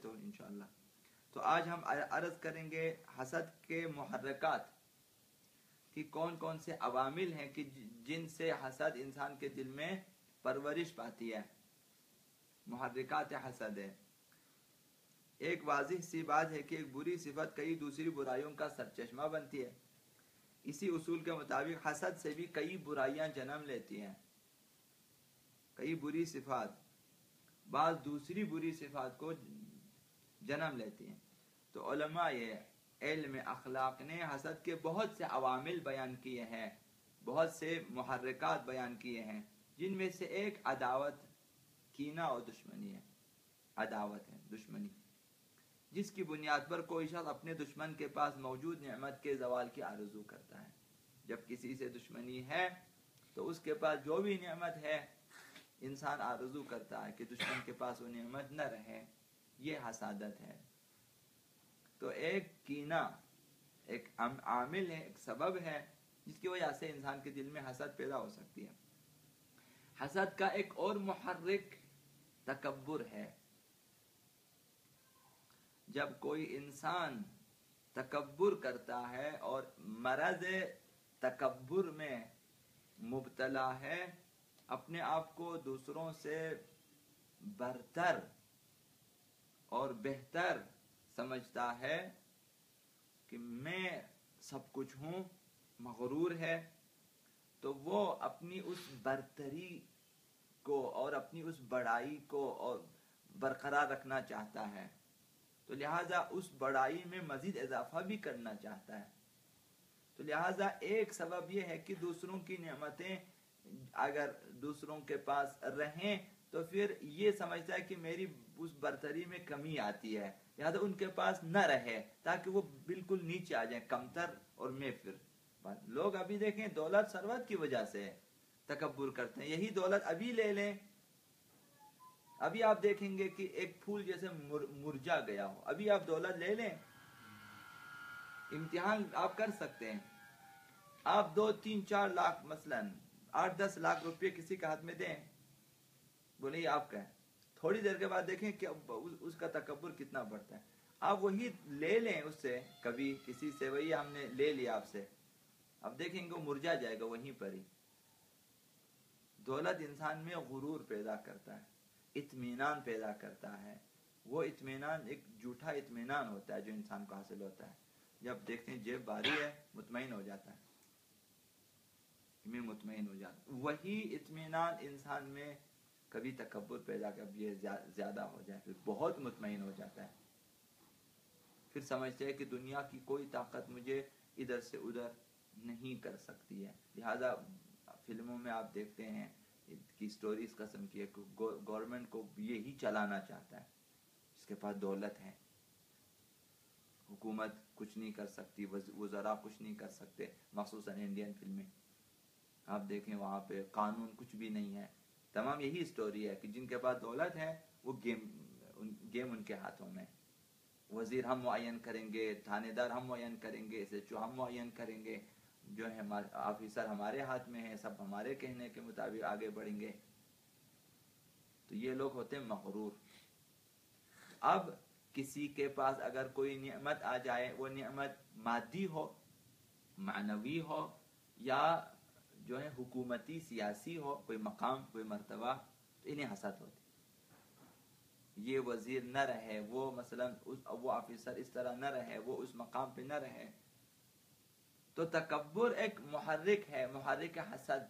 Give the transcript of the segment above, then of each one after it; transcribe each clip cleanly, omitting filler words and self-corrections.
تو انشاءاللہ. تو آج ہم عرض کریں گے حسد کے محرکات کہ کون کون سے عوامل ہیں کہ جن سے حسد انسان کے دل میں پرورش پاتی ہے. محرکات حسد ہے. ایک واضح سی بات ہے کہ ایک بری صفت کئی دوسری برائیوں کا سرچشمہ بنتی ہے. اسی اصول کے مطابق حسد سے بھی کئی برائیاں جنم لیتی ہیں. کئی بری صفات بعض دوسری بری صفات کو جنم لیتی ہیں. تو علماء علم اخلاق نے حسد کے بہت سے عوامل بیان کیے ہیں, بہت سے محرکات بیان کیے ہیں, جن میں سے ایک عداوت, کینہ اور دشمنی ہے. عداوت ہے, دشمنی, جس کی بنیاد پر کوئی شخص اپنے دشمن کے پاس موجود نعمت کے زوال کی آرزو کرتا ہے. جب کسی سے دشمنی ہے تو اس کے پاس جو بھی نعمت ہے انسان آرزو کرتا ہے کہ دشمن کے پاس وہ نعمت نہ رہے. یہ حسادت ہے. تو ایک کینہ ایک عامل ہے, ایک سبب ہے جس کی وجہ سے انسان کے دل میں حسد پیدا ہو سکتی ہے. حسد کا ایک اور محرک تکبر ہے. جب کوئی انسان تکبر کرتا ہے اور مرض تکبر میں مبتلا ہے, اپنے آپ کو دوسروں سے برتر اور بہتر سمجھتا ہے کہ میں سب کچھ ہوں, مغرور ہے, تو وہ اپنی اس برتری کو اور اپنی اس بڑائی کو اور برقرار رکھنا چاہتا ہے. تو لہٰذا اس بڑائی میں مزید اضافہ بھی کرنا چاہتا ہے. تو لہٰذا ایک سبب یہ ہے کہ دوسروں کی نعمتیں اگر دوسروں کے پاس رہیں تو پھر یہ سمجھتا ہے کہ میری اس برتری میں کمی آتی ہے, لہٰذا ان کے پاس نہ رہے تاکہ وہ بالکل نیچے آ جائیں, کمتر. اور میں پھر لوگ ابھی دیکھیں دولت ثروت کی وجہ سے تکبر کرتے ہیں. یہی دولت ابھی لے لیں, ابھی آپ دیکھیں گے کہ ایک پھول جیسے مرجا گیا ہو, ابھی آپ دولت لے لیں, امتحان آپ کر سکتے ہیں. آپ 2, 3, 4 لاکھ مثلا 8-10 لاکھ روپے کسی کے ہاتھ میں دیں, بولے یہ آپ کا ہے, تھوڑی دیر کے بعد دیکھیں کہ اس کا تکبر کتنا بڑھتا ہے. آپ وہی لے لیں اس سے, کبھی کسی سے وہی ہم نے لے لیا آپ سے, اب دیکھیں گے وہ مرجا جائے گا وہیں پر ہی. دولت انسان میں غرور پیدا کرتا ہے, اطمینان پیدا کرتا ہے. وہ اطمینان ایک جھوٹا اطمینان ہوتا ہے جو انسان کو حاصل ہوتا ہے. جب دیکھتے ہیں جیب بھاری ہے مطمئن ہو جاتا ہے, میں مطمئن ہو جاتا. وہی اطمینان انسان میں کبھی تکبر پیدا کر یہ زیادہ ہو جائے پھر بہت مطمئن ہو جاتا ہے. پھر سمجھتے ہیں کہ دنیا کی کوئی طاقت مجھے ادھر سے ادھر نہیں کر سکتی ہے. لہذا فلموں میں آپ دیکھتے ہیں کی سٹوریز قسم کی ہے کہ گورنمنٹ کو یہی چلانا چاہتا ہے جس کے پاس دولت ہے. حکومت کچھ نہیں کر سکتی, وزراء کچھ نہیں کر سکتے, مخصوصاً انڈین فلمیں آپ دیکھیں وہاں پہ قانون کچھ بھی نہیں ہے. تمام یہی سٹوری ہے کہ جن کے پاس دولت ہے وہ گیم ان کے ہاتھوں میں. وزیر ہم معین کریں گے, تھانے دار ہم معین کریں گے, SHO ہم معین کریں گے, جو ہے آفیسر ہمارے ہاتھ میں ہیں, سب ہمارے کہنے کے مطابق آگے بڑھیں گے. تو یہ لوگ ہوتے ہیں مغرور. اب کسی کے پاس اگر کوئی نعمت آ جائے, وہ نعمت مادی ہو, معنوی ہو, یا جو ہے حکومتی سیاسی ہو, کوئی مقام کوئی مرتبہ, تو انہیں حسد ہوتی. یہ وزیر نہ رہے, وہ مثلا وہ آفیسر اس طرح نہ رہے, وہ اس مقام پہ نہ رہے. تو تکبر ایک محرک ہے, محرک حسد.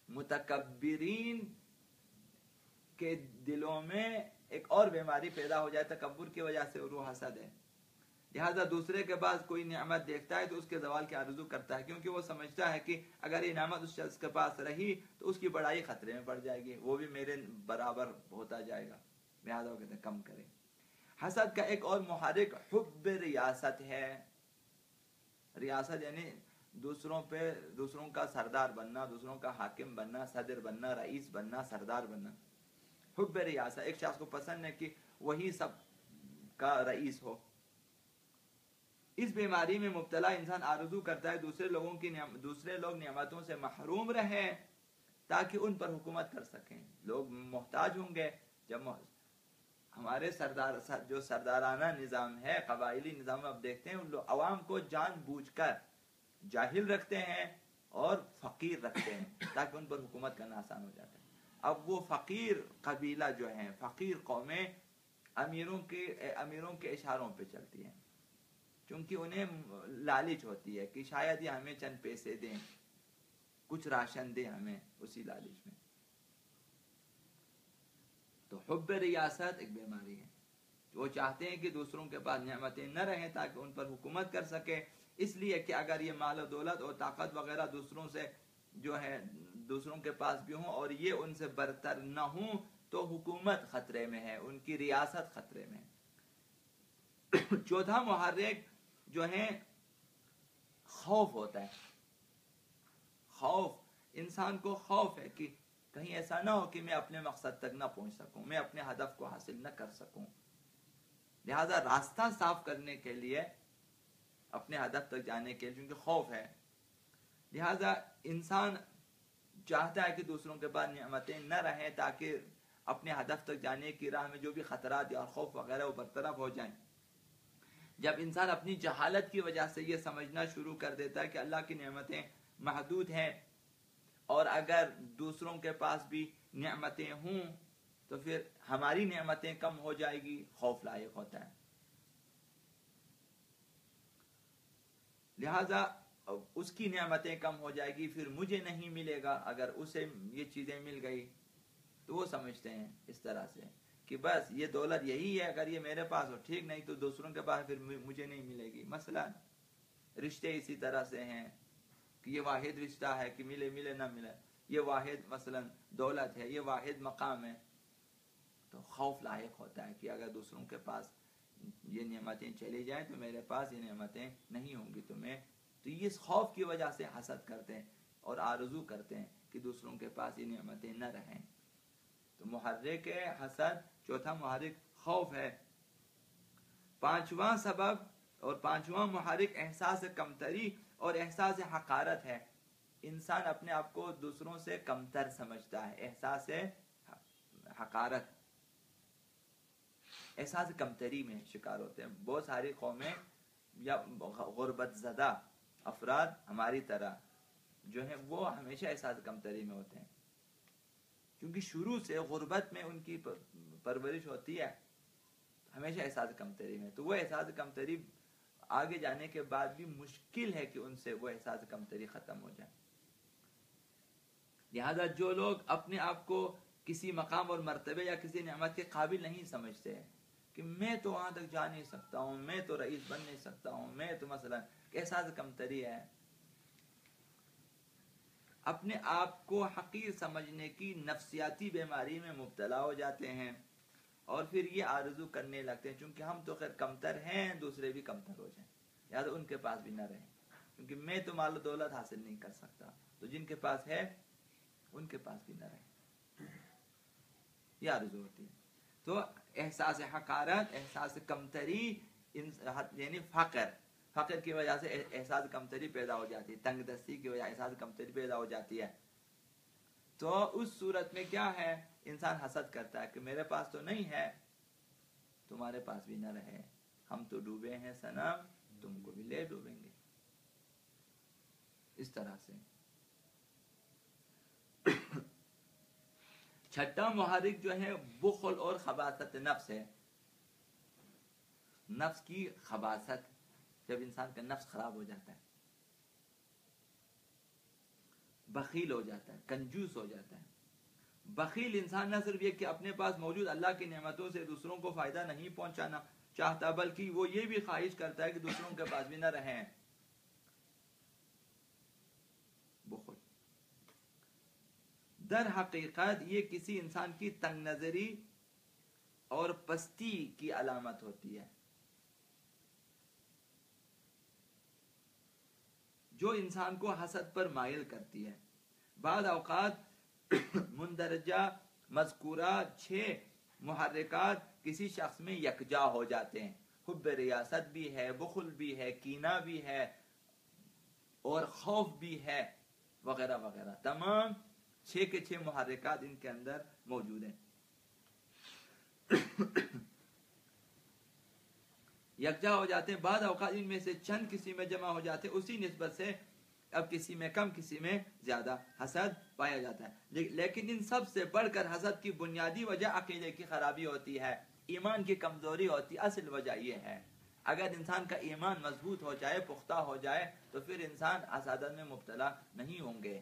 متکبرین کے دلوں میں ایک اور بیماری پیدا ہو جائے تکبر کی وجہ سے, وہ حسد ہے. لہذا دوسرے کے پاس کوئی نعمت دیکھتا ہے تو اس کے زوال کی آرزو کرتا ہے, کیونکہ وہ سمجھتا ہے کہ اگر یہ نعمت اس شخص کے پاس رہی تو اس کی بڑائی خطرے میں پڑ جائے گی, وہ بھی میرے برابر ہوتا جائے گا. لہذا وہ کہتے ہیں کم کریں. حسد کا ایک اور محرک حب ریاست ہے. ریاست یعنی دوسروں پہ, دوسروں کا سردار بننا, دوسروں کا حاکم بننا, صدر بننا, رئیس بننا, سردار بننا. حب ریاست, ایک شخص کو پسند ہے کہ وہی سب کا رئیس ہو. اس بیماری میں مبتلا انسان آرزو کرتا ہے دوسرے لوگ نعمتوں سے محروم رہیں تاکہ ان پر حکومت کر سکیں. لوگ محتاج ہوں گے, جب ہمارے جو سردارانہ نظام ہے، قبائلی نظام اب دیکھتے ہیں، ان لوگ عوام کو جان بوجھ کر جاہل رکھتے ہیں اور فقیر رکھتے ہیں تاکہ ان پر حکومت کرنا آسان ہو جاتا ہے۔ اب وہ فقیر قبیلہ جو ہیں، فقیر قومیں امیروں کے اشاروں پہ چلتی ہیں، چونکہ انہیں لالچ ہوتی ہے کہ شاید یہ ہمیں چند پیسے دیں، کچھ راشن دیں ہمیں، اسی لالچ میں۔ تو حب ریاست ایک بیماری ہے، وہ چاہتے ہیں کہ دوسروں کے پاس نعمتیں نہ رہیں تاکہ ان پر حکومت کر سکے، اس لیے کہ اگر یہ مال و دولت اور طاقت وغیرہ دوسروں سے جو ہے دوسروں کے پاس بھی ہوں اور یہ ان سے برتر نہ ہوں تو حکومت خطرے میں ہے، ان کی ریاست خطرے میں ہے۔ چوتھا محرک جو ہے خوف ہوتا ہے۔ خوف، انسان کو خوف ہے کہ کہیں ایسا نہ ہو کہ میں اپنے مقصد تک نہ پہنچ سکوں، میں اپنے ہدف کو حاصل نہ کر سکوں، لہذا راستہ صاف کرنے کے لیے، اپنے ہدف تک جانے کے لیے، کیونکہ خوف ہے، لہذا انسان چاہتا ہے کہ دوسروں کے پاس نعمتیں نہ رہیں تاکہ اپنے ہدف تک جانے کی راہ میں جو بھی خطرات یا خوف وغیرہ وہ برطرف ہو جائیں۔ جب انسان اپنی جہالت کی وجہ سے یہ سمجھنا شروع کر دیتا ہے کہ اللہ کی نعمتیں محدود ہیں اور اگر دوسروں کے پاس بھی نعمتیں ہوں تو پھر ہماری نعمتیں کم ہو جائے گی، خوف لاحق ہوتا ہے۔ لہذا اس کی نعمتیں کم ہو جائے گی، پھر مجھے نہیں ملے گا، اگر اسے یہ چیزیں مل گئی تو وہ سمجھتے ہیں اس طرح سے کہ بس یہ دولت یہی ہے، اگر یہ میرے پاس ہو ٹھیک، نہیں تو دوسروں کے پاس پھر مجھے نہیں ملے گی۔ مثلا رشتے اسی طرح سے ہیں کہ یہ واحد رشتہ ہے کہ ملے نہ ملے، یہ واحد مثلا دولت ہے، یہ واحد مقام ہے، تو خوف لاحق ہوتا ہے کہ اگر دوسروں کے پاس یہ نعمتیں چلی جائیں تو میرے پاس یہ نعمتیں نہیں ہوں گی، تو یہ اس خوف کی وجہ سے حسد کرتے ہیں اور آرزو کرتے ہیں کہ دوسروں کے پاس یہ نعمتیں نہ رہیں۔ تو محرک حسد، چوتھا محرک خوف ہے۔ پانچواں سبب اور پانچواں محرک احساس کمتری اور احساس حقارت ہے۔ انسان اپنے آپ کو دوسروں سے کمتر سمجھتا ہے، احساس حقارت، احساس کمتری میں شکار ہوتے ہیں۔ بہت ساری قومیں یا غربت زدہ افراد ہماری طرح جو ہیں وہ ہمیشہ احساس کمتری میں ہوتے ہیں، کیونکہ شروع سے غربت میں ان کی پرورش ہوتی ہے، ہمیشہ احساس کمتری میں، تو وہ احساس کمتری آگے جانے کے بعد بھی مشکل ہے کہ ان سے وہ احساس کمتری ختم ہو جائے۔ لہذا جو لوگ اپنے آپ کو کسی مقام اور مرتبے یا کسی نعمت کے قابل نہیں سمجھتے ہیں کہ میں تو وہاں تک جا نہیں سکتا ہوں، میں تو رئیس بن نہیں سکتا ہوں، میں تو مثلا احساس کمتری ہے، اپنے آپ کو حقیر سمجھنے کی نفسیاتی بیماری میں مبتلا ہو جاتے ہیں اور پھر یہ آرزو کرنے لگتے ہیں چونکہ ہم تو خیر کمتر ہیں، دوسرے بھی کمتر ہو جائیں، یاد ان کے پاس بھی نہ رہیں، کیونکہ میں تو مال و دولت حاصل نہیں کر سکتا، تو جن کے پاس ہے ان کے پاس بھی نہ رہیں، یہ آرزو ہوتی ہے۔ تو احساس حقارت، احساس کمتری، یعنی فقر کی وجہ سے احساس کمتری پیدا ہو جاتی ہے، تنگ دستی کی وجہ سے احساس کمتری پیدا ہو جاتی ہے، تو اس صورت میں کیا ہے، انسان حسد کرتا ہے کہ میرے پاس تو نہیں ہے، تمہارے پاس بھی نہ رہے، ہم تو ڈوبے ہیں صنم، تم کو بھی لے ڈوبیں گے، اس طرح سے۔ چھٹا محرک جو ہے بخل اور خباثت نفس ہے، نفس کی خباثت، جب انسان کا نفس خراب ہو جاتا ہے، بخیل ہو جاتا ہے، کنجوس ہو جاتا ہے۔ بخیل انسان نہ صرف یہ کہ اپنے پاس موجود اللہ کی نعمتوں سے دوسروں کو فائدہ نہیں پہنچانا چاہتا، بلکہ وہ یہ بھی خواہش کرتا ہے کہ دوسروں کے پاس بھی نہ رہیں، بخل۔ در حقیقت یہ کسی انسان کی تنگ نظری اور پستی کی علامت ہوتی ہے، جو انسان کو حسد پر مائل کرتی ہے۔ بعض اوقات مندرجہ مذکورہ 6 محرکات کسی شخص میں یکجا ہو جاتے ہیں، حب ریاست بھی ہے، بخل بھی ہے، کینہ بھی ہے اور خوف بھی ہے، وغیرہ وغیرہ، تمام 6 کے 6 محرکات ان کے اندر موجود ہیں۔ یکجا ہو جاتے ہیں، بعض اوقات ان میں سے چند کسی میں جمع ہو جاتے ہیں، اسی نسبت سے اب کسی میں کم کسی میں زیادہ حسد پایا جاتا ہے۔ لیکن ان سب سے بڑھ کر حسد کی بنیادی وجہ عقیدے کی خرابی ہوتی ہے، ایمان کی کمزوری ہوتی ہے۔ اصل وجہ یہ ہے، اگر انسان کا ایمان مضبوط ہو جائے، پختہ ہو جائے، تو پھر انسان حسادت میں مبتلا نہیں ہوں گے۔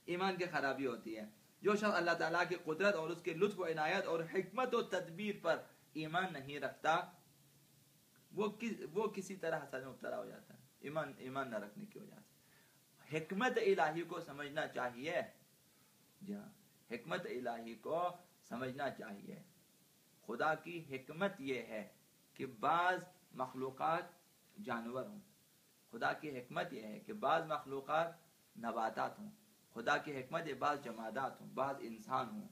ایمان کی خرابی ہوتی ہے۔ جو شخص اللہ تعالیٰ کی قدرت اور اس کے لطف و عنایت اور حکمت و تدبیر پر ایمان نہیں رکھتا، وہ کسی طرح حسد میں مبتلا ہو جاتا ہے، ایمان نہ رکھنے کی وجہ سے۔ حکمت الہی کو سمجھنا چاہیے، جی ہاں، حکمت الہی کو سمجھنا چاہیے۔ خدا کی حکمت یہ ہے کہ بعض مخلوقات جانور ہوں، خدا کی حکمت یہ ہے کہ بعض مخلوقات نباتات ہوں، خدا کی حکمت یہ بعض جمادات ہوں، بعض انسان ہوں،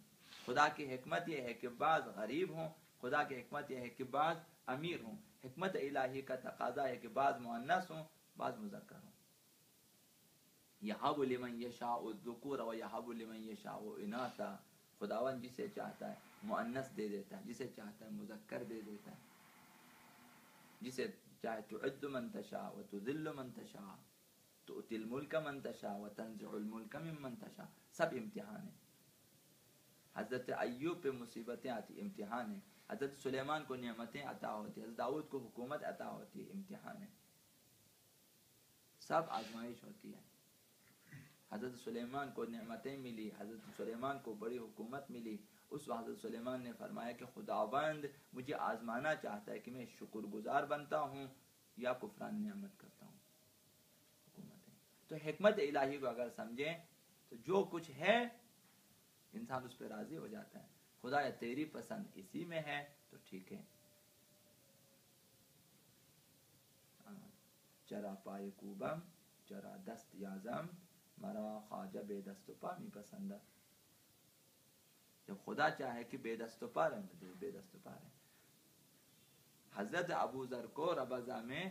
خدا کی حکمت یہ ہے کہ بعض غریب ہوں، خدا کی حکمت یہ ہے کہ بعض امیر ہوں۔ حکمت الہی کا تقاضا ہے کہ بعض مؤنث ہوں، بعض مذکر ہوں۔ یہب لمن یشاء الذکور و یہب لمن یشاء اناثا، خداوند جسے چاہتا ہے مؤنث دے دیتا ہے، جسے چاہتا ہے مذکر دے دیتا ہے، جسے چاہے تعز من تشاء و تذل من تشاء، تؤتی الملک من تشاء و تنزع الملک ممن تشاء۔ سب امتحان ہے۔ حضرت ایوب پہ مصیبتیں آتی، امتحان ہے۔ حضرت سلیمان کو نعمتیں عطا ہوتی ہیں، حضرت داؤد کو حکومت عطا ہوتی ہے، امتحان ہے۔ سب آزمائش ہوتی ہے۔ حضرت سلیمان کو نعمتیں ملی، حضرت سلیمان کو بڑی حکومت ملی، اس وقت حضرت سلیمان نے فرمایا کہ خداوند مجھے آزمانا چاہتا ہے کہ میں شکر گزار بنتا ہوں یا کفران نعمت کرتا ہوں۔ حکومتیں تو حکمت الہی کو اگر سمجھیں تو جو کچھ ہے انسان اس پہ راضی ہو جاتا ہے۔ خدا یا تیری پسند اسی میں ہے تو ٹھیک ہے۔ چرا پائے کوبم چرا دست یازم، مرا خواجہ بے دست و پا می پسندہ۔ جب خدا چاہے کہ بے دست و پا رہے تو بے دست و پا رہے۔ حضرت ابو ذر کو ربضہ میں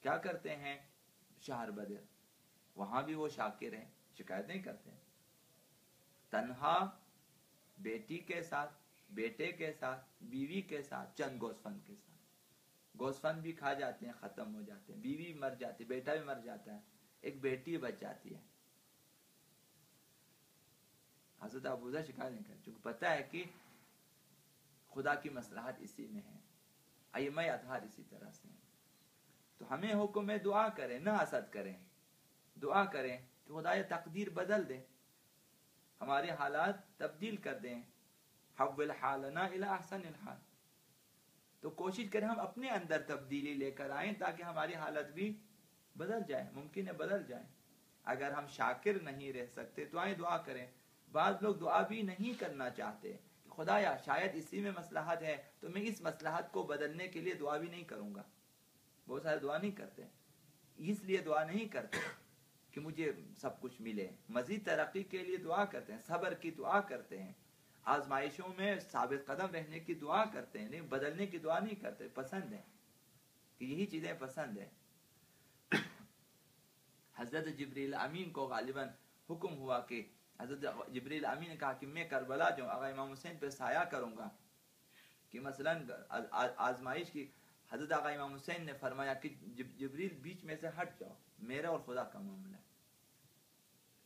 کیا کرتے ہیں؟ شہر بدر، وہاں بھی وہ شاکر ہیں، شکایت نہیں کرتے ہیں۔ تنہا بیٹی کے ساتھ، بیٹے کے ساتھ، بیوی کے ساتھ، چند گوسفند کے ساتھ، گوسفند بھی کھا جاتے ہیں، ختم ہو جاتے ہیں، بیوی بھی مر جاتی ہے، بیٹا بھی مر جاتا ہے، ایک بیٹی بچ جاتی ہے۔ حضرت ابو ذر شکایت نہیں کرتے، چونکہ پتہ ہے کہ خدا کی مصلحت اسی میں ہے، ائمہ اطہار اسی طرح سے ہیں۔ تو ہمیں حکم ہے دعا کریں، نہ حسد کریں، دعا کریں کہ خدا یہ تقدیر بدل دے، ہمارے حالات تبدیل کر دیں، حول حالنا الی احسن الحال۔ تو کوشش کریں ہم اپنے اندر تبدیلی لے کر آئیں تاکہ ہماری حالت بھی بدل جائے، ممکن ہے بدل جائے۔ اگر ہم شاکر نہیں رہ سکتے تو آئیں دعا کریں۔ بعض لوگ دعا بھی نہیں کرنا چاہتے، خدایا شاید اسی میں مصلحت ہے تو میں اس مصلحت کو بدلنے کے لیے دعا بھی نہیں کروں گا۔ بہت سارے دعا نہیں کرتے، اس لیے دعا نہیں کرتے کہ مجھے سب کچھ ملے، مزید ترقی کے لیے دعا کرتے ہیں، صبر کی دعا کرتے ہیں، آزمائشوں میں ثابت قدم رہنے کی دعا کرتے ہیں، لیکن بدلنے کی دعا نہیں کرتے۔ پسند ہے کہ یہی چیزیں پسند ہے۔ حضرت جبریل امین کو غالباً حکم ہوا کہ حضرت جبریل امین نے کہا کہ میں کربلا جاؤں، اگر امام حسین پہ سایہ کروں گا، کہ مثلا آزمائش کی، حضرت آقا امام حسین نے فرمایا کہ جبریل بیچ میں سے ہٹ جاؤ، میرا اور خدا کا معاملہ ہے،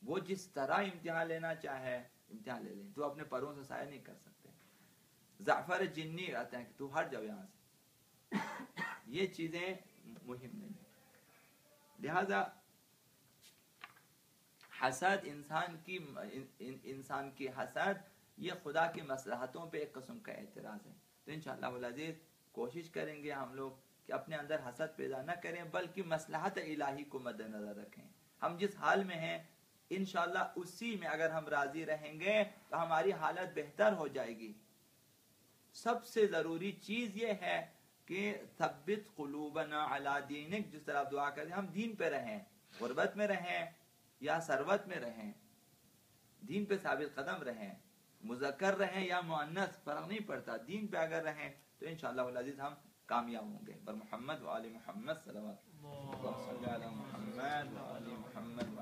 وہ جس طرح امتحان لینا چاہے امتحان لے لیں، تو اپنے پروں سے سایہ نہیں کر سکتے۔ جعفر جنی آتے ہیں کہ تو ہٹ جاؤ یہاں سے، یہ چیزیں مہم نہیں۔ لہذا حسد انسان کی حسد یہ خدا کی مصلحتوں پہ ایک قسم کا اعتراض ہے۔ تو انشاءاللہ العزیز کوشش کریں گے ہم لوگ کہ اپنے اندر حسد پیدا نہ کریں، بلکہ مصلحت الہی کو مد نظر رکھیں۔ ہم جس حال میں ہیں انشاءاللہ اسی میں اگر ہم راضی رہیں گے تو ہماری حالت بہتر ہو جائے گی۔ سب سے ضروری چیز یہ ہے کہ ثبت قلوبنا علی دینک، جس طرح دعا کریں ہم دین پہ رہیں، غربت میں رہیں یا ثروت میں رہیں، دین پہ ثابت قدم رہیں، مذکر رہیں یا مؤنث فرق نہیں پڑتا، دین پہ اگر رہیں تو انشاءاللہ العزیز ہم کامیاب ہوں گے۔ پر محمد و آل محمد صلوات اللہ علی محمد و آل محمد